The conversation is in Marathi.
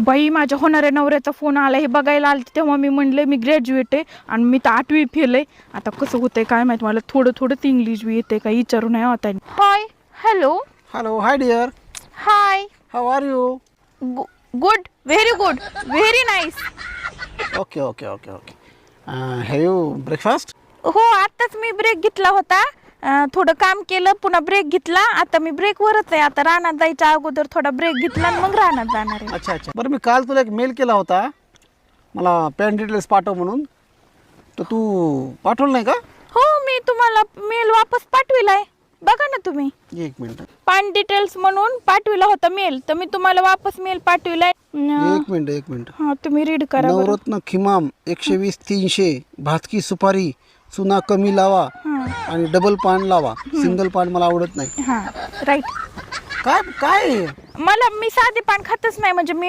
बाई माझ्या होणाऱ्या नवऱ्याचा फोन आला हे बघायला आले तेव्हा मी म्हणले मी ग्रॅज्युएट आहे आणि मी तर 8वी फेल आहे. आता कसं होतंय काय माहित मला थोडं थोडंच इंग्लिश बी येते काही विचारू नाही होता. Hi hello Hello, hi dear. High How are you? Good very nice. Okay. Have you breakfast? हो आताच मी ब्रेक घेतला होता. थोडं काम केलं पुन्हा ब्रेक घेतला. आता मी ब्रेकवरच आहे. आता रानात जायच्या अगोदर थोडा ब्रेक घेतला आणि मग रानात जाणार आहे. अच्छा. बरं मी काल तुला एक मेल केला होता मला पॅन डिटेल्स पाठव म्हणून, तर तू पाठवलं नाही का? हो मी तुम्हाला मेल वापस पाठविलाय बघा ना तुम्ही. एक मिनिट. पान डिटेल्स म्हणून पाठविला होता मेल तर मी तुम्हाला वापस मेल पाठविलाय. एक मिनिट. हा तुम्ही रीड करा बरं. नवरत्न खिमाम 120 300 भातकी सुपारी चुना कमी लावा आणि डबल पान लावा. सिंगल पान मला आवडत नाही. हा राईट. काय मला मी साधे पान खातच नाही म्हणजे मी